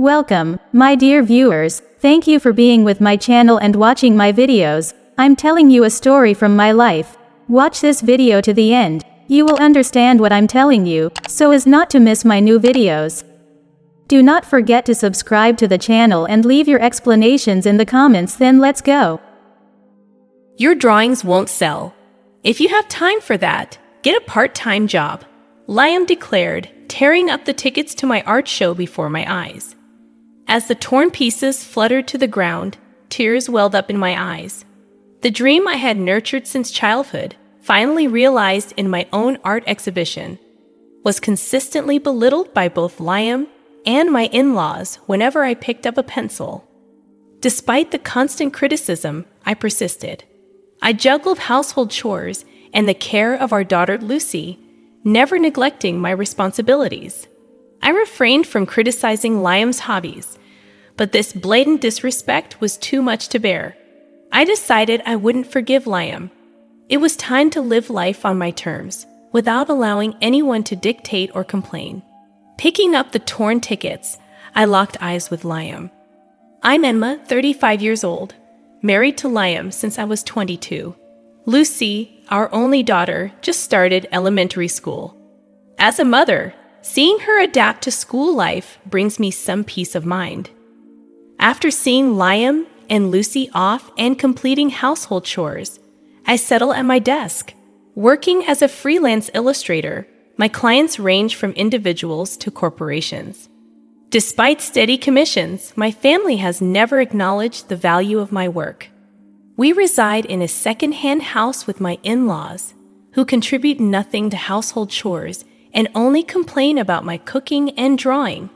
Welcome, my dear viewers. Thank you for being with my channel and watching my videos. I'm telling you a story from my life. Watch this video to the end. You will understand what I'm telling you, so as not to miss my new videos. Do not forget to subscribe to the channel and leave your explanations in the comments. Then let's go. Your drawings won't sell. If you have time for that, get a part-time job, Liam declared, tearing up the tickets to my art show before my eyes. As the torn pieces fluttered to the ground, tears welled up in my eyes. The dream I had nurtured since childhood, finally realized in my own art exhibition, was consistently belittled by both Liam and my in-laws whenever I picked up a pencil. Despite the constant criticism, I persisted. I juggled household chores and the care of our daughter Lucy, never neglecting my responsibilities. I refrained from criticizing Liam's hobbies, but this blatant disrespect was too much to bear. I decided I wouldn't forgive Liam. It was time to live life on my terms, without allowing anyone to dictate or complain. Picking up the torn tickets, I locked eyes with Liam. I'm Emma, 35 years old, married to Liam since I was 22. Lucy, our only daughter, just started elementary school. As a mother, seeing her adapt to school life brings me some peace of mind. After seeing Liam and Lucy off and completing household chores, I settle at my desk. Working as a freelance illustrator, my clients range from individuals to corporations. Despite steady commissions, my family has never acknowledged the value of my work. We reside in a second-hand house with my in-laws, who contribute nothing to household chores and only complain about my cooking and drawing,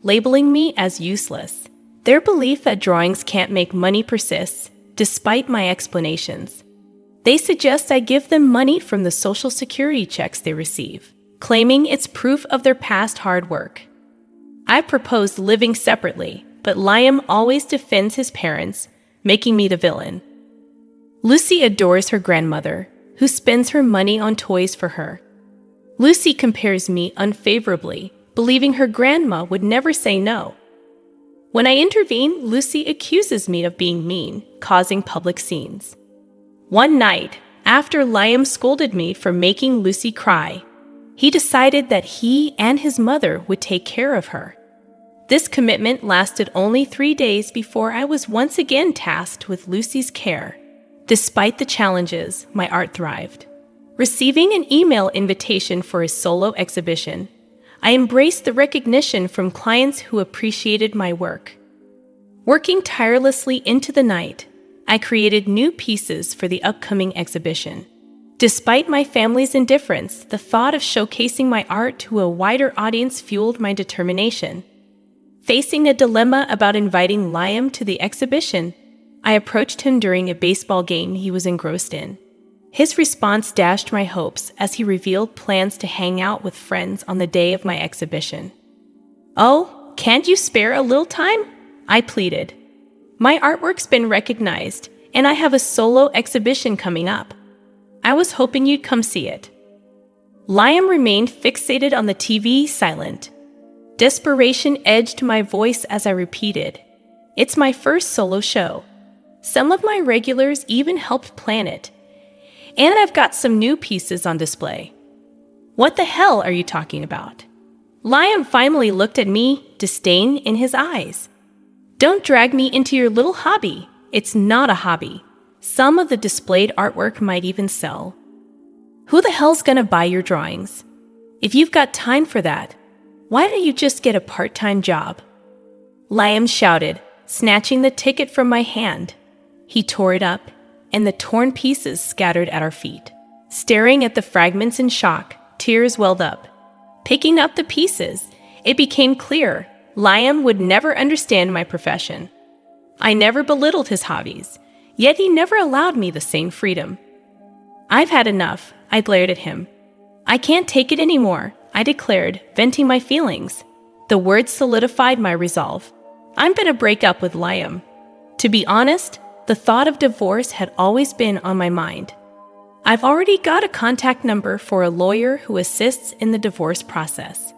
labeling me as useless. Their belief that drawings can't make money persists, despite my explanations. They suggest I give them money from the Social Security checks they receive, claiming it's proof of their past hard work. I proposed living separately, but Liam always defends his parents, making me the villain. Lucy adores her grandmother, who spends her money on toys for her. Lucy compares me unfavorably, believing her grandma would never say no. When I intervene, Lucy accuses me of being mean, causing public scenes. One night, after Liam scolded me for making Lucy cry, he decided that he and his mother would take care of her. This commitment lasted only 3 days before I was once again tasked with Lucy's care. Despite the challenges, my art thrived. Receiving an email invitation for a solo exhibition, I embraced the recognition from clients who appreciated my work. Working tirelessly into the night, I created new pieces for the upcoming exhibition. Despite my family's indifference, the thought of showcasing my art to a wider audience fueled my determination. Facing a dilemma about inviting Liam to the exhibition, I approached him during a baseball game he was engrossed in. His response dashed my hopes as he revealed plans to hang out with friends on the day of my exhibition. "Oh, can't you spare a little time?" I pleaded. "My artwork's been recognized, and I have a solo exhibition coming up. I was hoping you'd come see it." Liam remained fixated on the TV, silent. Desperation edged my voice as I repeated, "It's my first solo show. Some of my regulars even helped plan it. And I've got some new pieces on display." "What the hell are you talking about?" Liam finally looked at me, disdain in his eyes. "Don't drag me into your little hobby. It's not a hobby. Some of the displayed artwork might even sell. Who the hell's gonna buy your drawings? If you've got time for that, why don't you just get a part-time job?" Liam shouted, snatching the ticket from my hand. He tore it up, and the torn pieces scattered at our feet. Staring at the fragments in shock, tears welled up. Picking up the pieces, it became clear Liam would never understand my profession. I never belittled his hobbies, yet he never allowed me the same freedom. "I've had enough," I glared at him. "I can't take it anymore," I declared, venting my feelings. The words solidified my resolve. I'm gonna break up with Liam. To be honest, the thought of divorce had always been on my mind. I've already got a contact number for a lawyer who assists in the divorce process.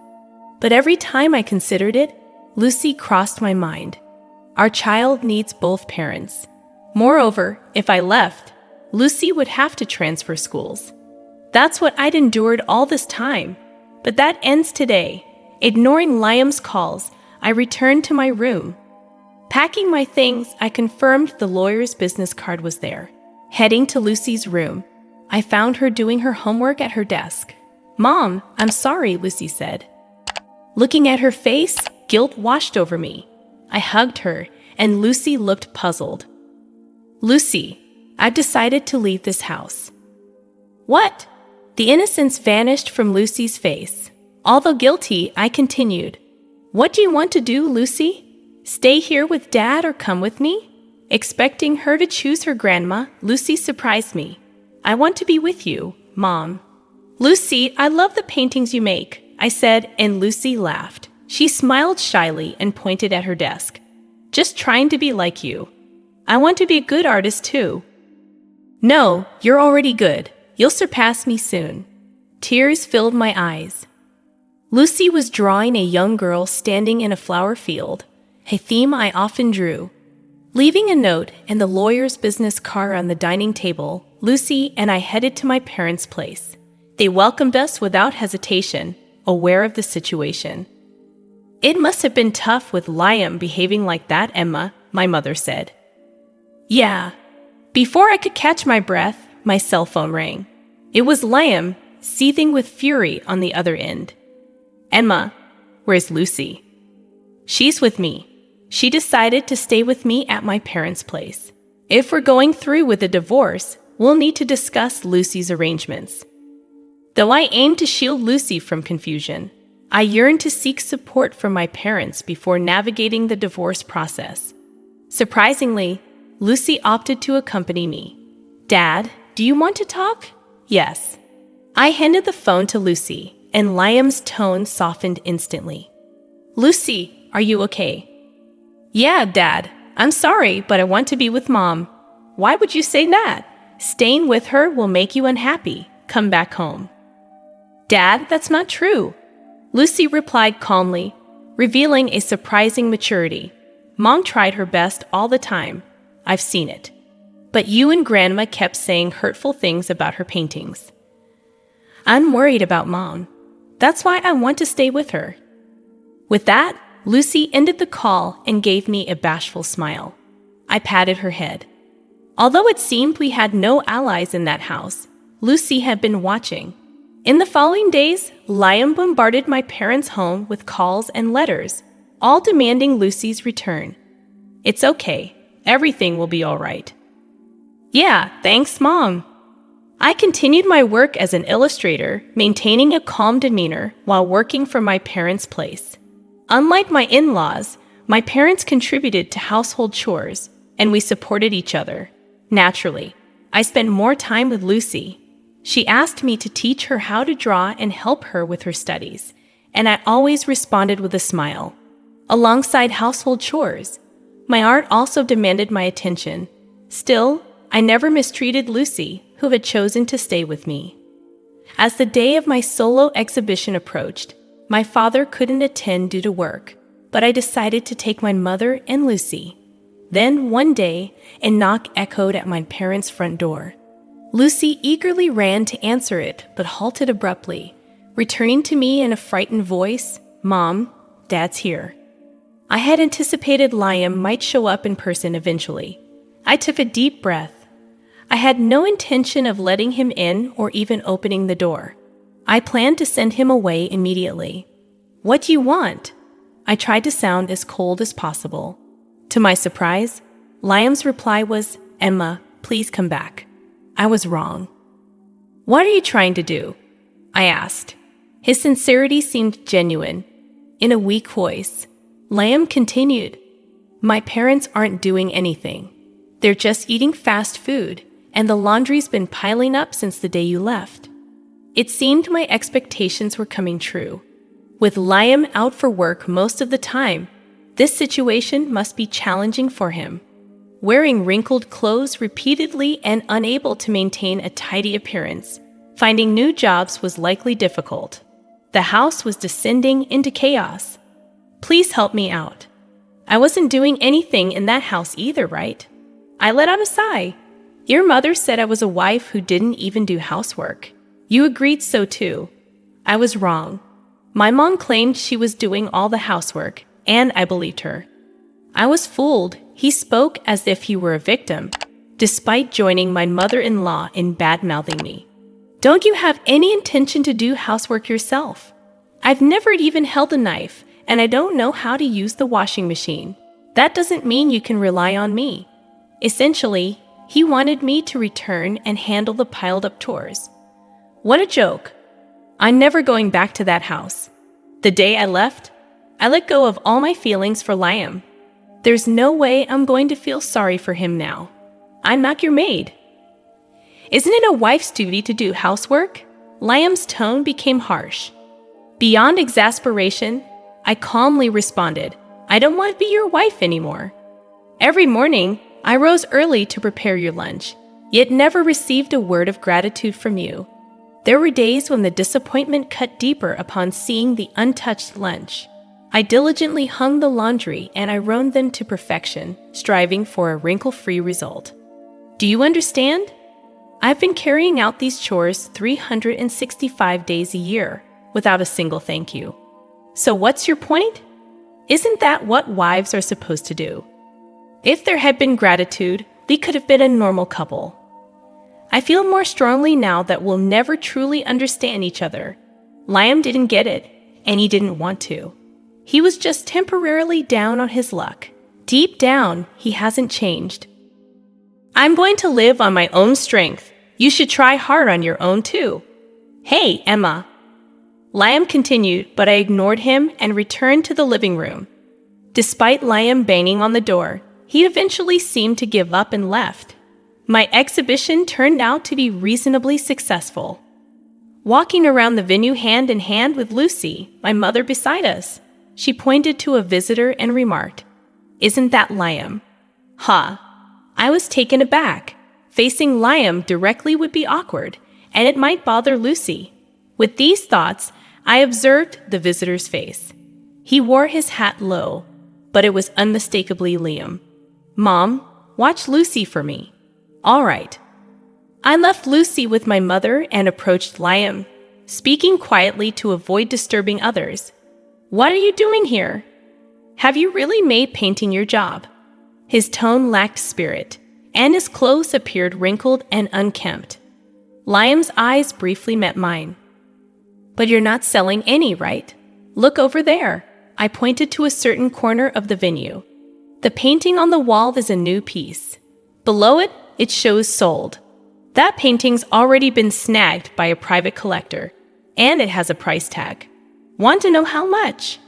But every time I considered it, Lucy crossed my mind. Our child needs both parents. Moreover, if I left, Lucy would have to transfer schools. That's what I'd endured all this time. But that ends today. Ignoring Liam's calls, I returned to my room. Packing my things, I confirmed the lawyer's business card was there. Heading to Lucy's room, I found her doing her homework at her desk. "Mom, I'm sorry," Lucy said. Looking at her face, guilt washed over me. I hugged her, and Lucy looked puzzled. "Lucy, I've decided to leave this house." "What?" The innocence vanished from Lucy's face. Although guilty, I continued. "What do you want to do, Lucy? Stay here with Dad or come with me?" Expecting her to choose her grandma, Lucy surprised me. "I want to be with you, Mom." "Lucy, I love the paintings you make," I said, and Lucy laughed. She smiled shyly and pointed at her desk. "Just trying to be like you. I want to be a good artist too." "No, you're already good. You'll surpass me soon." Tears filled my eyes. Lucy was drawing a young girl standing in a flower field, a theme I often drew. Leaving a note and the lawyer's business card on the dining table, Lucy and I headed to my parents' place. They welcomed us without hesitation, aware of the situation. "It must have been tough with Liam behaving like that, Emma," my mother said. "Yeah." Before I could catch my breath, my cell phone rang. It was Liam, seething with fury on the other end. "Emma, where's Lucy?" "She's with me. She decided to stay with me at my parents' place. If we're going through with a divorce, we'll need to discuss Lucy's arrangements." Though I aimed to shield Lucy from confusion, I yearned to seek support from my parents before navigating the divorce process. Surprisingly, Lucy opted to accompany me. "Dad, do you want to talk?" "Yes." I handed the phone to Lucy, and Liam's tone softened instantly. "Lucy, are you okay?" "Yeah, Dad. I'm sorry, but I want to be with Mom." "Why would you say that? Staying with her will make you unhappy. Come back home." "Dad, that's not true." Lucy replied calmly, revealing a surprising maturity. "Mom tried her best all the time. I've seen it. But you and Grandma kept saying hurtful things about her paintings. I'm worried about Mom. That's why I want to stay with her." With that, Lucy ended the call and gave me a bashful smile. I patted her head. Although it seemed we had no allies in that house, Lucy had been watching. In the following days, Liam bombarded my parents' home with calls and letters, all demanding Lucy's return. "It's okay. Everything will be all right." "Yeah, thanks, Mom." I continued my work as an illustrator, maintaining a calm demeanor while working from my parents' place. Unlike my in-laws, my parents contributed to household chores, and we supported each other. Naturally, I spent more time with Lucy. She asked me to teach her how to draw and help her with her studies, and I always responded with a smile. Alongside household chores, my art also demanded my attention. Still, I never mistreated Lucy, who had chosen to stay with me. As the day of my solo exhibition approached, my father couldn't attend due to work, but I decided to take my mother and Lucy. Then, one day, a knock echoed at my parents' front door. Lucy eagerly ran to answer it, but halted abruptly, returning to me in a frightened voice, "Mom, Dad's here." I had anticipated Liam might show up in person eventually. I took a deep breath. I had no intention of letting him in or even opening the door. I planned to send him away immediately. "What do you want?" I tried to sound as cold as possible. To my surprise, Liam's reply was, "Emma, please come back." I was wrong. "What are you trying to do?" I asked. His sincerity seemed genuine. In a weak voice, Liam continued, "My parents aren't doing anything. They're just eating fast food, and the laundry's been piling up since the day you left." It seemed my expectations were coming true. With Liam out for work most of the time, this situation must be challenging for him. Wearing wrinkled clothes repeatedly and unable to maintain a tidy appearance, finding new jobs was likely difficult. The house was descending into chaos. Please help me out. I wasn't doing anything in that house either, right? I let out a sigh. Your mother said I was a wife who didn't even do housework. You agreed so too. I was wrong. My mom claimed she was doing all the housework, and I believed her. I was fooled. He spoke as if he were a victim, despite joining my mother-in-law in bad-mouthing me. Don't you have any intention to do housework yourself? I've never even held a knife, and I don't know how to use the washing machine. That doesn't mean you can rely on me. Essentially, he wanted me to return and handle the piled-up chores. What a joke. I'm never going back to that house. The day I left, I let go of all my feelings for Liam. There's no way I'm going to feel sorry for him now. I'm not your maid. Isn't it a wife's duty to do housework? Liam's tone became harsh. Beyond exasperation, I calmly responded, I don't want to be your wife anymore. Every morning, I rose early to prepare your lunch, yet never received a word of gratitude from you. There were days when the disappointment cut deeper upon seeing the untouched lunch. I diligently hung the laundry and I ironed them to perfection, striving for a wrinkle-free result. Do you understand? I've been carrying out these chores 365 days a year without a single thank you. So what's your point? Isn't that what wives are supposed to do? If there had been gratitude, we could have been a normal couple. I feel more strongly now that we'll never truly understand each other. Liam didn't get it, and he didn't want to. He was just temporarily down on his luck. Deep down, he hasn't changed. I'm going to live on my own strength. You should try hard on your own too. Hey, Emma. Liam continued, but I ignored him and returned to the living room. Despite Liam banging on the door, he eventually seemed to give up and left. My exhibition turned out to be reasonably successful. Walking around the venue hand in hand with Lucy, my mother beside us, she pointed to a visitor and remarked, Isn't that Liam? Ha! I was taken aback. Facing Liam directly would be awkward, and it might bother Lucy. With these thoughts, I observed the visitor's face. He wore his hat low, but it was unmistakably Liam. Mom, watch Lucy for me. All right. I left Lucy with my mother and approached Liam, speaking quietly to avoid disturbing others. What are you doing here? Have you really made painting your job? His tone lacked spirit, and his clothes appeared wrinkled and unkempt. Liam's eyes briefly met mine. But you're not selling any, right? Look over there. I pointed to a certain corner of the venue. The painting on the wall is a new piece. Below it, it shows sold. That painting's already been snagged by a private collector, and it has a price tag. Want to know how much?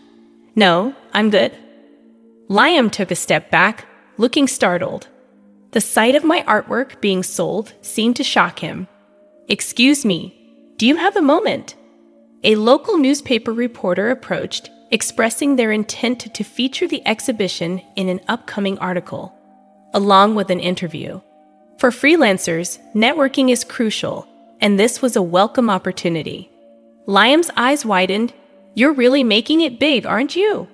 No, I'm good. Liam took a step back, looking startled. The sight of my artwork being sold seemed to shock him. Excuse me, do you have a moment? A local newspaper reporter approached, expressing their intent to feature the exhibition in an upcoming article, along with an interview. For freelancers, networking is crucial, and this was a welcome opportunity. Liam's eyes widened. You're really making it big, aren't you?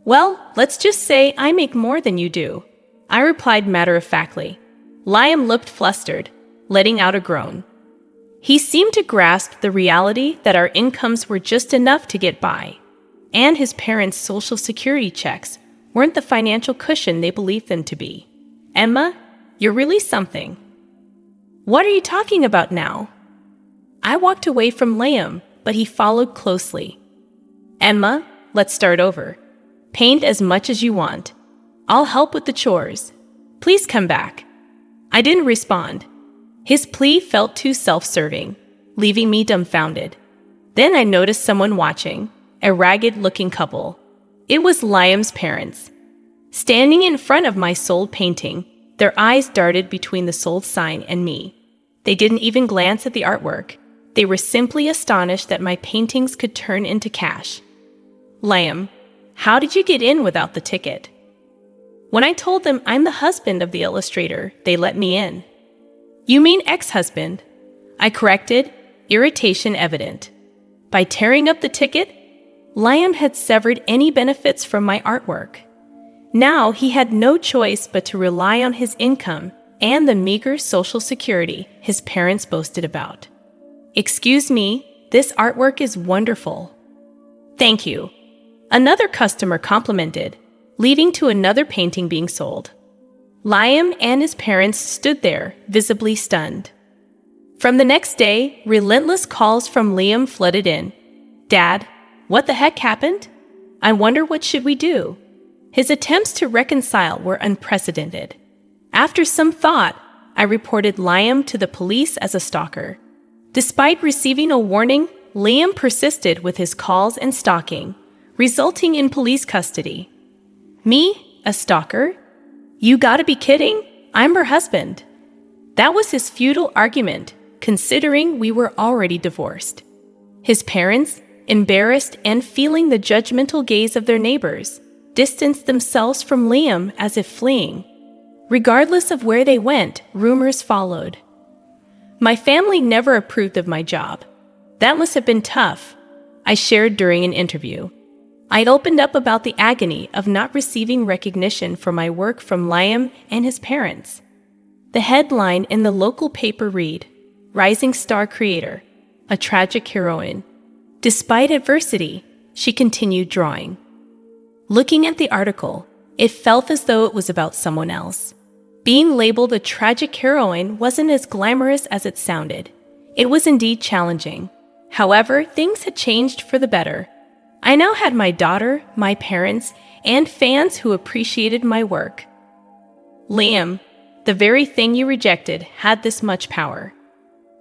Well, let's just say I make more than you do, I replied matter-of-factly. Liam looked flustered, letting out a groan. He seemed to grasp the reality that our incomes were just enough to get by, and his parents' social security checks weren't the financial cushion they believed them to be. Emma, you're really something. What are you talking about now? I walked away from Liam, but he followed closely. Emma, let's start over. Paint as much as you want. I'll help with the chores. Please come back. I didn't respond. His plea felt too self-serving, leaving me dumbfounded. Then I noticed someone watching, a ragged-looking couple. It was Liam's parents. Standing in front of my sold painting, their eyes darted between the sold sign and me. They didn't even glance at the artwork. They were simply astonished that my paintings could turn into cash. Liam, how did you get in without the ticket? When I told them I'm the husband of the illustrator, they let me in. You mean ex-husband? I corrected, irritation evident. By tearing up the ticket? Liam had severed any benefits from my artwork. Now he had no choice but to rely on his income and the meager social security his parents boasted about. "Excuse me, this artwork is wonderful." "Thank you," another customer complimented, leading to another painting being sold. Liam and his parents stood there, visibly stunned. From the next day, relentless calls from Liam flooded in. "Dad, what the heck happened? I wonder what should we do?" His attempts to reconcile were unprecedented. After some thought, I reported Liam to the police as a stalker. Despite receiving a warning, Liam persisted with his calls and stalking, resulting in police custody. "Me? A stalker? You gotta be kidding! I'm her husband." That was his futile argument, considering we were already divorced. His parents, embarrassed and feeling the judgmental gaze of their neighbors, distanced themselves from Liam as if fleeing. Regardless of where they went, rumors followed. My family never approved of my job. "That must have been tough," I shared during an interview. I'd opened up about the agony of not receiving recognition for my work from Liam and his parents. The headline in the local paper read, "Rising Star Creator, a Tragic Heroine." Despite adversity, she continued drawing. Looking at the article, it felt as though it was about someone else. Being labeled a tragic heroine wasn't as glamorous as it sounded. It was indeed challenging. However, things had changed for the better. I now had my daughter, my parents, and fans who appreciated my work. "Liam, the very thing you rejected had this much power."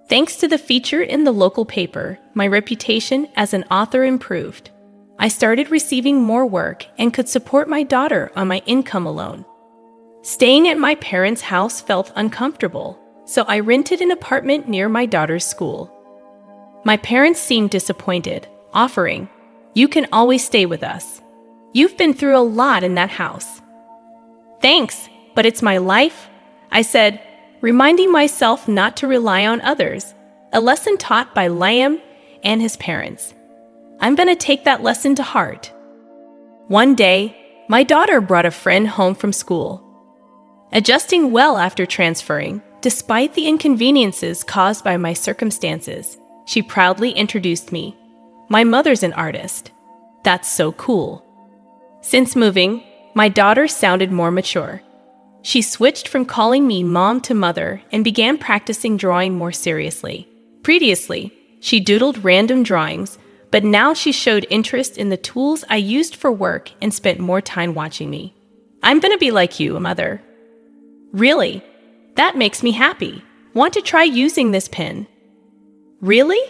Thanks to the feature in the local paper, my reputation as an author improved. I started receiving more work and could support my daughter on my income alone. Staying at my parents' house felt uncomfortable, so I rented an apartment near my daughter's school. My parents seemed disappointed, offering, "You can always stay with us. You've been through a lot in that house." "Thanks, but it's my life," I said, reminding myself not to rely on others, a lesson taught by Liam and his parents. I'm going to take that lesson to heart. One day, my daughter brought a friend home from school. Adjusting well after transferring, despite the inconveniences caused by my circumstances, she proudly introduced me. "My mother's an artist." "That's so cool." Since moving, my daughter sounded more mature. She switched from calling me mom to mother and began practicing drawing more seriously. Previously, she doodled random drawings, but now she showed interest in the tools I used for work and spent more time watching me. "I'm gonna be like you, mother." "Really? That makes me happy. Want to try using this pen?" "Really?"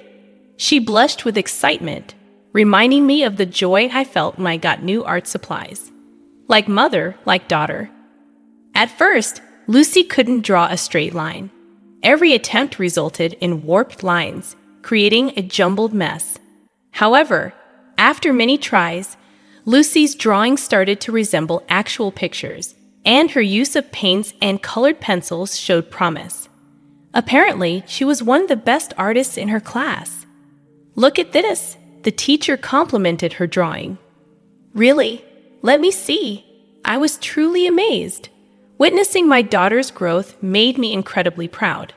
She blushed with excitement, reminding me of the joy I felt when I got new art supplies. Like mother, like daughter. At first, Lucy couldn't draw a straight line. Every attempt resulted in warped lines, creating a jumbled mess. However, after many tries, Lucy's drawings started to resemble actual pictures, and her use of paints and colored pencils showed promise. Apparently, she was one of the best artists in her class. "Look at this," the teacher complimented her drawing. "Really? Let me see." I was truly amazed. Witnessing my daughter's growth made me incredibly proud.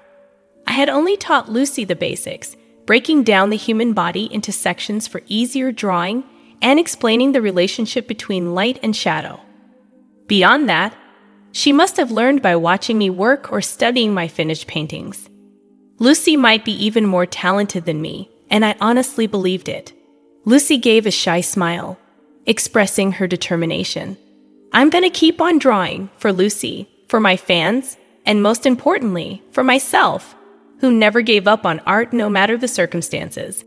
I had only taught Lucy the basics, breaking down the human body into sections for easier drawing and explaining the relationship between light and shadow. Beyond that, she must have learned by watching me work or studying my finished paintings. Lucy might be even more talented than me, and I honestly believed it. Lucy gave a shy smile, expressing her determination. I'm going to keep on drawing for Lucy, for my fans, and most importantly, for myself, who never gave up on art no matter the circumstances.